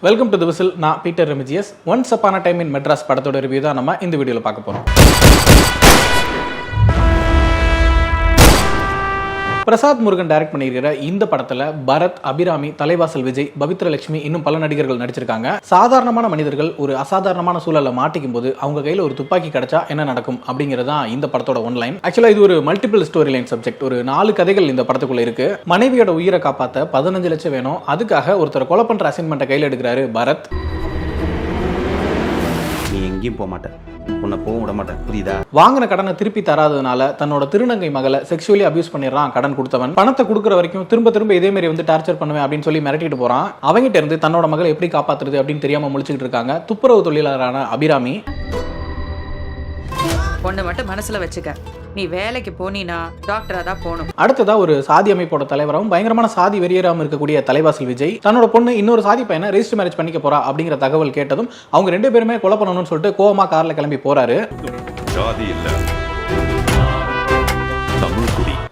Welcome to the whistle. நான் Peter Remigius. Once upon a time in Madras படத்தோட review தான் நம்ம இந்த வீடியோவில் பார்க்க போகிறோம். பிரசாத் முருகன் டைரக்ட் பண்ணியிருக்கிற இந்த படத்துல பரத், அபிராமி, தலைவாசல் விஜய், பவித்ர லட்சுமி இன்னும் பல நடிகர்கள் நடிச்சிருக்காங்க. சாதாரணமான மனிதர்கள் ஒரு அசாதாரணமான சூழல்ல மாட்டிக்கும் போது அவங்க கையில ஒரு துப்பாக்கி கிடைச்சா என்ன நடக்கும் அப்படிங்கிறது தான் இந்த படத்தோட ஒன்லைன். ஆக்சுவலா இது ஒரு மல்டிபிள் ஸ்டோரி லைன் சப்ஜெக்ட். ஒரு 4 கதைகள் இந்த படத்துக்குள்ள இருக்கு. மனைவியோட உயிரை காப்பாத்த 15 லட்சம் வேணும். அதுக்காக ஒருத்தர் கொலை பண்ற அசைன்மெண்ட்டை கையில் எடுக்கிறாரு பரத். நீ எங்கேயும் போக மாட்டேன், உன்னை போக விட மாட்டேன், புரியுதா? வாங்கின கடனை திருப்பி தராததுனால தன்னோட திருநங்கை மகளை செக்ஷுவலி அபியூஸ் பண்ணிடுறான் கடன் கொடுத்தவன். பணத்தை கொடுக்குற வரைக்கும் திரும்ப திரும்ப இதே மாதிரி வந்து டார்ச்சர் பண்ணுவேன் அப்படின்னு சொல்லி மிரட்டிட்டு போறான். அவங்கிட்ட இருந்து தன்னோட மகளை எப்படி காப்பாத்துறது அப்படின்னு தெரியாம முழிச்சுட்டு இருக்காங்க துப்புரவு தொழிலாளரான அபிராமி. ஒண்ணு மட்டும் மனசுல வச்சுக்க, நீ வேலைக்கு போனீனா டாக்டரா தான் போகணும். அடுத்ததா ஒரு சாதி அமைப்போட தலைவராகவும் பயங்கரமான சாதி வெறியராகவும் இருக்கக்கூடிய தலைவாசல் விஜய் தன்னோட பொண்ணு இன்னொரு சாதி பையனை ரெஜிஸ்டர் மேரேஜ் பண்ணிக்க போறா அப்படிங்கிற தகவல் கேட்டதும் அவங்க 2 பேருமே கொலை பண்ணணும்னு சொல்லிட்டு கோவமா கார்ல கிளம்பி போறாரு.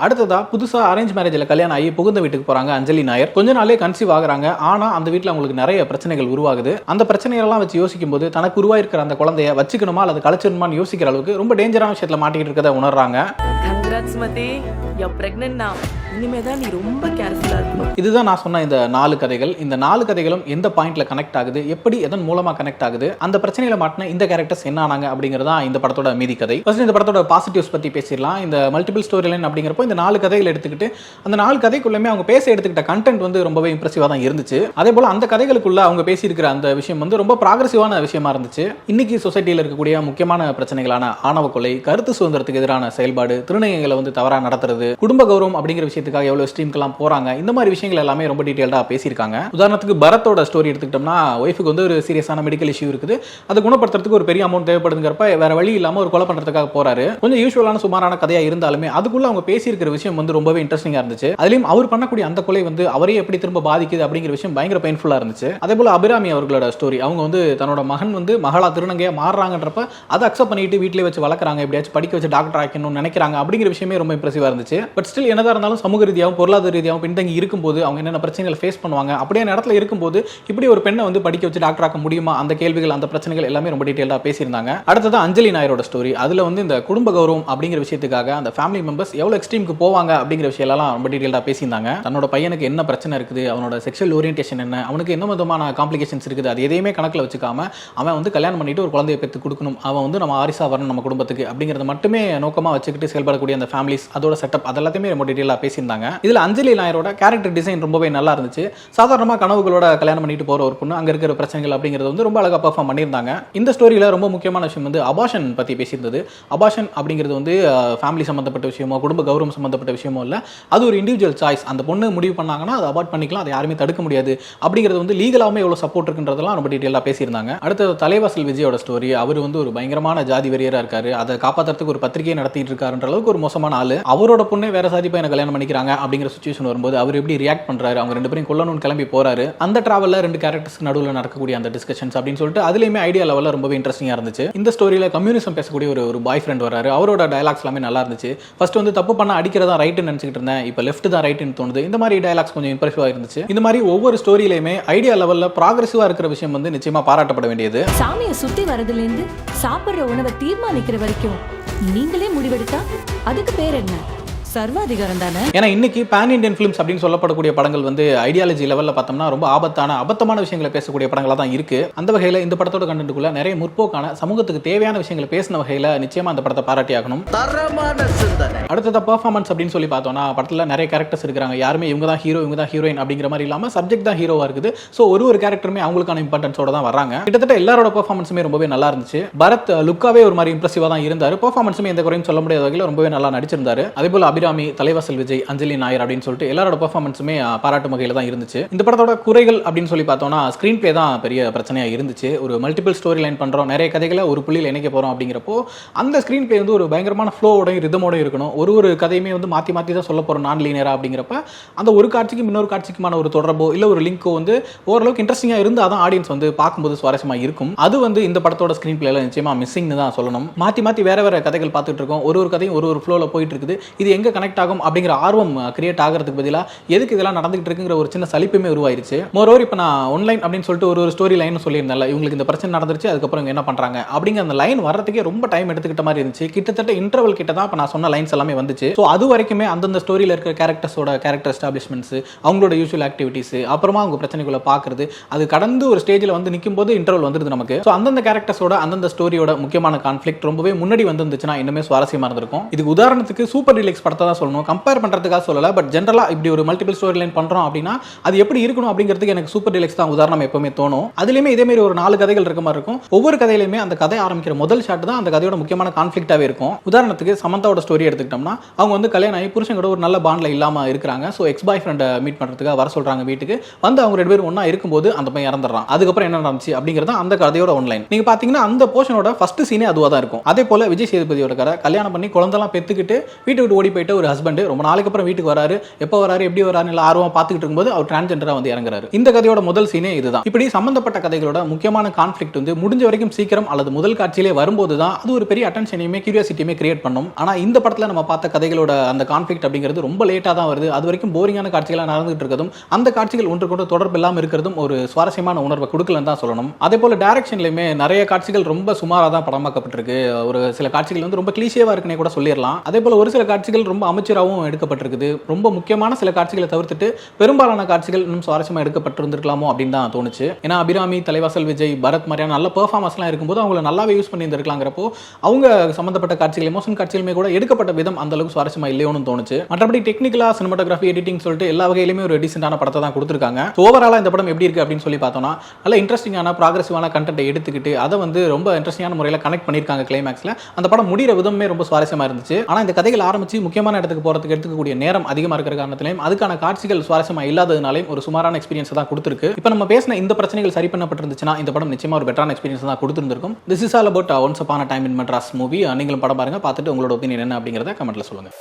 அடுத்ததா புதுசா அரேஞ்ச் மேரேஜ்ல கல்யாணம் ஆகி புகுந்த வீட்டுக்கு போறாங்க அஞ்சலி நாயர். கொஞ்ச நாளே கன்சீவ் ஆகுறாங்க. ஆனா அந்த வீட்டுல அவங்களுக்கு நிறைய பிரச்சனைகள் உருவாகுது. அந்த பிரச்சனைகளெல்லாம் வச்சு யோசிக்கும் போது தனக்கு உருவாயிருக்கிற அந்த குழந்தைய வச்சுக்கணுமா அல்லது கலைச்சிடணுமான்னு யோசிக்கிற அளவுக்கு ரொம்ப டேஞ்சரான விஷயத்துல மாட்டிக்கிட்டு இருக்கதை உணர்றாங்க. Congrats Mathi, you are pregnant now. இனிமே தான் நீ ரொம்ப கேர்ஃபுல்லா இருக்கணும். இதுதான் நான் சொன்ன இந்த 4 கதைகள். இந்த 4 கதைகளும் எந்த பாயிண்ட்ல கனெக்ட் ஆகுது, எப்படி எதன் மூலமா கனெக்ட் ஆகுது, அந்த பிரச்சனையில மாட்டின இந்த கேரக்டர்ஸ் என்ன ஆனாங்க அப்படிங்கிறது தான் இந்த படத்தோட மீதி கதை. ஃபர்ஸ்ட் இந்த படத்தோட பாசிட்டிவ்ஸ் பத்தி பேசிடலாம். இந்த மல்டிபிள் ஸ்டோரி லைன் அப்படிங்கிறப்போ இந்த 4 கதைகள் எடுத்துக்கிட்டு அந்த 4 கதைக்குள்ளமே அவங்க பேச எடுத்துக்கிட்ட கண்டென்ட் வந்து ரொம்பவே இம்ப்ரெசிவா தான் இருந்துச்சு. அதே போல அந்த கதைகளுக்குள்ள அவங்க பேசியிருக்கிற அந்த விஷயம் வந்து ரொம்ப ப்ராக்ரெசிவான விஷயமா இருந்துச்சு. இன்னைக்கு சொசைட்டியில் இருக்கக்கூடிய முக்கியமான பிரச்சனைகளான ஆணவ கொலை, கருத்து சுதந்திரத்துக்கு எதிரான செயல்பாடு, திருநங்கைகளை வந்து தவறா நடத்துறது, குடும்ப கௌரவம் அப்படிங்கிற விஷயத்துக்காக எவ்வளவு ஸ்ட்ரீம்க்கெல்லாம் போறாங்க, இந்த மாதிரி விஷயங்கள் எல்லாமே ரொம்ப டீடைல்டா பேசியிருக்காங்க. உதாரணத்துக்கு பரத்தோட ஸ்டோரி எடுத்துக்கிட்டோம்னா, ஒய்ஃபுக்கு வந்து ஒரு சீரியஸான மெடிக்கல் இஷ்யூ இருக்குது. அதை குணப்படுத்துறதுக்கு ஒரு பெரிய அமௌண்ட் தேவைப்படுங்கிறப்ப வேற வழி இல்லாம ஒரு கொலை பண்றதுக்காக போறாரு. கொஞ்சம் யூசுவலான சுமாரான கதையா இருந்தாலுமே அதுக்குள்ள அவங்க பேசியிருக்கிற விஷயம் வந்து ரொம்பவே இன்ட்ரெஸ்டிங்கா இருந்துச்சு. அதுலயும் அவர் பண்ணக்கூடிய அந்த கொலை வந்து அவரே எப்படி திரும்ப பாதிக்குது அப்படிங்கிற விஷயம் பயங்கர பெயின்ஃபுல்லா இருந்துச்சு. அதே போல அபிராமி அவர்களோட ஸ்டோரி, அவங்க வந்து தன்னோட மகன் வந்து மகளா திருநங்கையா மாறுறாங்கன்றப்ப அதை அக்செப்ட் பண்ணிட்டு வீட்டிலே வச்சு வளர்க்குறாங்க, எப்படியாச்சும் படிக்க வச்சு டாக்டர் ஆக்கணும்னு நினைக்கிறாங்க அப்படிங்கிற விஷயமே ரொம்ப இம்ப்ரெசிவா இருந்துச்சு. பட் ஸ்டில் என்னதான் இருந்தாலும் சமூக ரீதியாகவும் பொருளாதார ரீதியாகவும் பின்தங்கி இருக்கும்போது அவங்க என்னென்ன பிரச்சனைகளை ஃபேஸ் பண்ணுவாங்க, அப்படியே இடத்துல இருக்கும்போது இப்படி ஒரு பெண்ணை வந்து படிக்க வச்சு டாக்டர் ஆக்க முடியுமா, அந்த கேள்விகள் அந்த பிரச்சனைகள் எல்லாமே ரொம்ப டீடைலா பேசியிருந்தாங்க. அடுத்தது அஞ்சலி நாயரோட ஸ்டோரி. அதுல வந்து இந்த குடும்ப கௌரவம் அப்படிங்கிற விஷயத்துக்காக அந்த ஃபேமிலி மெம்பர்ஸ் எவ்வளவு எக்ஸ்ட்ரீமுக்கு போவாங்க அப்படிங்கிற விஷயம் எல்லாம் ரொம்ப டீடைலா பேசியிருந்தாங்க. தன்னோட பையனுக்கு என்ன பிரச்சனை இருக்குது, அவனோட செக்ஷுவல் ஓரியன்டேஷன் என்ன, அவனுக்கு என்ன விதமான காம்ப்ளிகேஷன்ஸ் இருக்குது, அது எதையுமே கணக்கில் வச்சுக்காம அவன் வந்து கல்யாணம் பண்ணிட்டு ஒரு குழந்தையை பெற்று கொடுக்கணும், அவன் வந்து நம்ம ஆரிசா வரணும் நம்ம குடும்பத்துக்கு அப்படிங்கிறத மட்டுமே நோக்கமா வச்சுக்கிட்டு செயல்படக்கூடிய அந்த ஃபேமிலிஸ், அதோட செட்டப் அதெல்லாத்தையுமே ரொம்ப டீடைலா பேசியிருந்தாங்க. இதுல அஞ்சலி நாயரோட கேரக்டர் டிசைன் ரொம்பவே நல்லா இருந்துச்சு. சாதாரணமாக கனவுகளோட கல்யாணம் பண்ணிட்டு போற ஒரு பொண்ணு அங்க இருக்கிற பிரச்சனைகள் அப்படிங்கிறது வந்து ரொம்ப அழகா பெர்ஃபார்ம் பண்ணியிருந்தாங்க. இந்த ஸ்டோரியில ரொம்ப முக்கியமான விஷயம் வந்து அபார்ஷன் பத்தி பேசியிருந்தது. அபார்ஷன் அப்படிங்கிறது வந்து ஃபேமிலி சம்பந்தப்பட்ட விஷயமோ குடும்ப கௌரவம் சம்பந்தப்பட்ட விஷயமோ இல்லை, அது ஒரு இண்டிவிஜுவல் சாய்ஸ். அந்த பொண்ணு முடிவு பண்ணாங்கன்னா அதை அபார்ட் பண்ணிக்கலாம், அதை யாருமே தடுக்க முடியாது அப்படிங்கிறது வந்து லீகலாவே எவ்வளவு சப்போர்ட் இருக்குன்றதெல்லாம் ரொம்ப டீடைலா பேசியிருந்தாங்க. அடுத்து தலைவாசல் விஜயோட ஸ்டோரி. அவர் வந்து ஒரு பயங்கரமான ஜாதி வெறியரா இருக்காரு. அதை காப்பாற்றுறதுக்கு ஒரு பத்திரிகையை நடத்திட்டு இருக்காருன்ற அளவுக்கு ஒரு மோசமான ஆளு. அவரோட பொண்ணு வேற சாதி பையனை கல்யாணம் பண்ணிக்கிறாங்க அப்படிங்கிற சுச்சுவேஷன் வரும்போது அவர் எப்படி ரியாக்ட் பண்றாரு, அவங்க 2 பேரும் கொல்லணும்னு கிளம்பி போறாரு. அந்த டிராவல்ல 2 கேரக்டர்ஸ்க்கு நடுவில் நடக்கக்கூடிய அந்த டிஸ்கஷன்ஸ் அப்படின்னு சொல்லிட்டு அதுலயுமே ஐடியா லெவல்ல ரொம்பவே இன்ட்ரெஸ்டிங்கா இருந்துச்சு. இந்த ஸ்டோரியில கம்யூனிசம் பேசக்கூடிய ஒரு பாய் ஃப்ரெண்ட் வராரு. அவரோட டயலாக்ஸ் எல்லாமே நல்லா இருந்துச்சு. ஃபர்ஸ்ட் வந்து தப்பு பண்ண அடிக்கிறதா ரைட்னு நினைச்சிட்டு இருந்தேன், இப்போ லெஃப்ட் தான் ரைட்னு தோணுது. இந்த மாதிரி டயலாக்ஸ் கொஞ்சம் இம்ப்ரெசிவா இருந்துச்சு. இந்த மாதிரி ஒவ்வொரு ஸ்டோரியிலுமே ஐடியா லெவல்ல ப்ராக்ரெசிவா இருக்கிற விஷயம் வந்து நிச்சயமா பாராட்டப்பட வேண்டியது. சாமியை சுத்தி வரதுல இருந்து சாப்பிடுற உணவை தீர்மானிக்கிற வரைக்கும் நீங்களே முடிவெடுத்தா அதுக்கு பேர் என்ன? சர்வாதிகாரம் தானே. ஏன்னா இன்னைக்கு பேன் இண்டியன் ஃபிலிம்ஸ் அப்படின்னு சொல்லப்படக்கூடிய படங்கள் வந்து ஐடியாலஜி லெவலில் பார்த்தோம்னா ரொம்ப அபத்தமான விஷயங்களை பேசக்கூடிய படங்களாக தான் இருக்கு. அந்த வகையில் இந்த படத்தோட கண்டென்ட்டுக்குள்ள நிறைய முற்போக்கான சமூகத்துக்கு தேவையான விஷயங்களை பேசின வகையில் நிச்சயமா அந்த படத்தை பாராட்டி ஆகணும். அடுத்தது பெர்ஃபார்மன்ஸ் அப்படின்னு சொல்லி பார்த்தோம்னா படத்தில் நிறைய கேரக்டர்ஸ் இருக்காங்க. யாருமே இவங்க தான் ஹீரோ இவங்க தான் ஹீரோயின் அப்படிங்கிற மாதிரி இல்லாமல் சப்ஜெக்ட் தான் ஹீரோவா இருக்குது. ஸோ ஒரு கேரக்டருமே அவங்களுக்கான இம்பார்ட்டன்ஸோட தான் வராங்க. கிட்டத்தட்ட எல்லாரோட பெர்ஃபார்மன்ஸுமே ரொம்பவே நல்லா இருந்துச்சு. பரத் லுக்காவே ஒரு மாதிரி இம்ப்ரெசிவா தான் இருந்தார். பெர்ஃபார்மன்ஸுமே எந்த குறையும் சொல்ல முடியாத வகையில் ரொம்பவே நல்லா நடிச்சிருந்தாரு. அதே போல அபிராமி, தலைவாசல் விஜய், அஞ்சலி நாயர் அப்படின்னு சொல்லிட்டு எல்லாரோட பெர்ஃபார்மன்ஸுமே பாராட்டும் வகையில் தான் இருந்துச்சு. இந்த படத்தோட குறைகள் அப்படின்னு சொல்லி பார்த்தோம்னா ஸ்கிரீன் பிளே தான் பெரிய பிரச்சனையா இருந்துச்சு. ஒரு மல்டிபிள் ஸ்டோரி லைன் பண்றோம், நிறைய கதைகளை ஒரு புள்ளியில் இணைக்க போறோம் அப்படிங்கிறப்போ அந்த ஸ்கிரீன் பிளே வந்து ஒரு பயங்கரமான ஃப்ளோவோடையும் ரிதமோடையும் இருக்கணும். ஒரு கதையுமே வந்து மாற்றி தான் சொல்ல போறோம் நான் லீனியரா அப்படிங்கிறப்ப அந்த ஒரு காட்சிக்கும் இன்னொரு காட்சிக்குமான ஒரு தொடர்போ இல்லை ஒரு லிங்கோ வந்து ஓரளவுக்கு இன்ட்ரெஸ்டிங்காக இருந்தால் தான் ஆடியன்ஸ் வந்து பார்க்கும்போது சுவாரஸ்யமாக இருக்கும். அது வந்து இந்த படத்தோட ஸ்கிரீன் பிளேல நிச்சயமா மிஸ்ஸிங்னு தான் சொல்லணும். மாற்றி வேற கதைகள் பார்த்துட்டு இருக்கோம். ஒரு கதையும் ஒரு ஃப்ளோவில் போயிட்டு இருக்குது. இது எங்க எங்க கனெக்ட் ஆகும் அப்படிங்கிற ஆர்வம் கிரியேட் ஆகிறதுக்கு பதிலா எதுக்கு இதெல்லாம் நடந்துகிட்டு இருக்குங்கிற ஒரு சின்ன சலிப்புமே உருவாயிருச்சு. மோரோவர் இப்போ நான் ஒன்லைன் அப்படின்னு சொல்லிட்டு ஒரு ஸ்டோரி லைன் சொல்லியிருந்தேன்ல, இவங்களுக்கு இந்த பிரச்சனை நடந்துருச்சு, அதுக்கப்புறம் இவங்க என்ன பண்றாங்க அப்படிங்கிற அந்த லைன் வர்றதுக்கே ரொம்ப டைம் எடுத்துக்கிட்ட மாதிரி இருந்துச்சு. கிட்டத்தட்ட இன்டர்வல் கிட்ட தான் இப்போ நான் சொன்ன லைன்ஸ் எல்லாமே வந்துச்சு. ஸோ அது வரைக்குமே அந்தந்த ஸ்டோரியில் இருக்கிற கேரக்டர்ஸோட கேரக்டர் எஸ்டாப்ளிஷ்மெண்ட்ஸ், அவங்களோட யூஷுவல் ஆக்டிவிட்டிஸ், அப்புறமா அவங்க பிரச்சனைக்குள்ள பார்க்கறது, அது கடந்து ஒரு ஸ்டேஜில் வந்து நிற்கும் போது இன்டர்வல் வந்துருது நமக்கு. ஸோ அந்தந்த கேரக்டர்ஸோட அந்தந்த ஸ்டோரியோட முக்கியமான கான்ஃபிளிக்ட் ரொம்பவே முன்னாடி வந்துருந்துச்சுன்னா இன்னுமே சுவாரஸ்யமா இருந்திருக்கும். இதுக்கு உதாரணத்துக்கு சூப்பர் டீலக்ஸ் படத்தை தான் சொல்லணும், கம்பேர் பண்றதுக்காக சொல்லல. பட் ஜென்ரலா இப்படி ஒரு மல்டிபிள் ஸ்டோரி லைன் பண்றோம் அப்படின்னா அது எப்படி இருக்கணும் அப்படிங்கிறதுக்கு எனக்கு சூப்பர் டீலக்ஸ் தான் உதாரணம் எப்பவுமே தோணும். அதுலயுமே இதே மாதிரி ஒரு 4 கதைகள் இருக்க மாதிரி இருக்கும். ஒவ்வொரு கதையிலுமே அந்த கதை ஆரம்பிக்கிற முதல் ஷாட் தான் அந்த கதையோட முக்கியமான கான்ஃபிளிக்டாவே இருக்கும். உதாரணத்துக்கு சமந்தாவோட ஸ்டோரி எடுத்துக்கிட்டோம்னா, அவங்க வந்து கல்யாணம் ஆகி புருஷன் கூட ஒரு நல்ல பாண்ட்ல இல்லாம இருக்காங்க. ஸோ எக்ஸ் பாய் ஃப்ரெண்டை மீட் பண்றதுக்காக வர சொல்றாங்க வீட்டுக்கு. வந்து அவங்க 2 பேரும் ஒண்ணா இருக்கும்போது அந்த பையன் இறந்துடுறான். அதுக்கப்புறம் என்ன நடந்துச்சு அப்படிங்கிறது அந்த கதையோட ஒன்லைன். நீங்க பாத்தீங்கன்னா அந்த போர்ஷனோட ஃபர்ஸ்ட் சீனே அதுவா தான் இருக்கும். அதே போல விஜய் சேதுபதியோட கதை, கல்யாணம் பண்ணி குழந்தைலாம் பெத்துக்கிட்டு வீட்டு விட்டு ஓடி போயிட்டு ஒரு ஹஸ்பண்ட் ரொம்ப நாளைக்கு அப்புறம் வீட்டுக்கு வராரு. எப்போ வராரு, எப்படி வராரு, இல்லை ஆர்வமா பார்த்துக்கிட்டு இருக்கும்போது அவர் டிரான்ஸ்ஜெண்டரா வந்து இறங்குறாரு. இந்த கதையோட முதல் சீனே இதுதான். இப்படி சம்பந்தப்பட்ட கதைகளோட முக்கியமான கான்ஃபிளிக்ட் வந்து முடிஞ்ச வரைக்கும் சீக்கிரம் அல்லது முதல் காட்சியிலே வரும்போது தான் அது ஒரு பெரிய அட்டென்ஷனையுமே கியூரியாசிட்டியுமே கிரியேட் பண்ணும். ஆனா இந்த படத்துல நம்ம பார்த்த கதைகளோட அந்த கான்ஃபிளிக்ட் அப்படிங்கிறது ரொம்ப லேட்டா தான் வருது. அது வரைக்கும் போரிங்கான காட்சிகளாக நடந்துட்டு இருக்கிறதும், அந்த காட்சிகள் ஒன்று கொண்டு தொடர்பு இல்லாமல் இருக்கிறதும் ஒரு சுவாரஸ்யமான உணர்வை கொடுக்கலன்னு தான் சொல்லணும். அதே போல டைரக்ஷன்லயுமே நிறைய காட்சிகள் ரொம்ப சுமாராக தான் படமாக்கப்பட்டிருக்கு. ஒரு சில காட்சிகள் வந்து ரொம்ப கிளீஷேவா இருக்குன்னே கூட சொல்லிடலாம். அதே போல ஒரு சில காட்சிகள் ரொம்ப அமைச்சராகவும் எடுக்கப்பட்டிருக்குது. ரொம்ப முக்கியமான சில காட்சிகளை தவிர்த்துட்டு பெரும்பாலான காட்சிகள் இன்னும் சுவாரஸ்யமா எடுக்கப்பட்டிருந்திருக்கலாமோ அப்படின்னு தான் தோணுச்சு. ஏன்னா அபிராமி, தலைவாசல் விஜய், பரத் மாதிரியான நல்ல பெர்ஃபார்மன்ஸ்லாம் இருக்கும்போது அவங்கள நல்லாவே யூஸ் பண்ணி இருந்திருக்கலாங்கிறப்போ அவங்க சம்பந்தப்பட்ட காட்சிகள், எமோஷன் காட்சிகளுமே கூட எடுக்கப்பட்ட விதம் அந்த அளவுக்கு சுவாரஸ்யமா இல்லையோன்னு தோணுச்சு. மற்றபடி டெக்னிக்கலா சினிமாட்டோகிராஃபி, எடிட்டிங் சொல்லிட்டு எல்லா வகையிலுமே ஒரு டீசென்டான படத்தை தான் கொடுத்துருக்காங்க. ஓவராலா இந்த படம் எப்படி இருக்கு அப்படின்னு சொல்லி பார்த்தோம்னா, நல்ல இன்ட்ரெஸ்டிங்கான ப்ராக்ரெசிவான கண்டென்ட்டை எடுத்துக்கிட்டு அதை வந்து ரொம்ப இன்ட்ரெஸ்டிங்கான முறையில் கனெக்ட் பண்ணியிருக்காங்க. கிளைமேக்ஸ்ல அந்த படம் முடிகிற விதமே ரொம்ப சுவாரஸ்யமா இருந்துச்சு. ஆனா இந்த கதைகள் ஆரம்பிச்சு முக்கியமான இடத்துக்கு போறதுக்கு எடுத்துக்கக்கூடிய நேரம் அதிகமா இருக்கிற காரணத்திலையும் அதுக்கான காட்சிகள் சுவாரஸ்யமா இல்லாததுனாலையும் ஒரு சுமாரான எக்ஸ்பீரியன்ஸ் தான் கொடுத்துருக்கு. இப்போ நம்ம பேசின இந்த பிரச்சனைகள் சரி பண்ணப்பட்டிருந்துச்சுன்னா இந்த படம் நிச்சயமா ஒரு பெட்டரான எக்ஸ்பீரியன்ஸ் தான் கொடுத்துருக்கும். This is all about once upon a time in Madras movie. நீங்களும் படம் பாருங்க, பார்த்துட்டு உங்களோட ஒப்பீனியன் என்ன அப்படிங்கிறத கமெண்ட்ல சொல்லுங்க.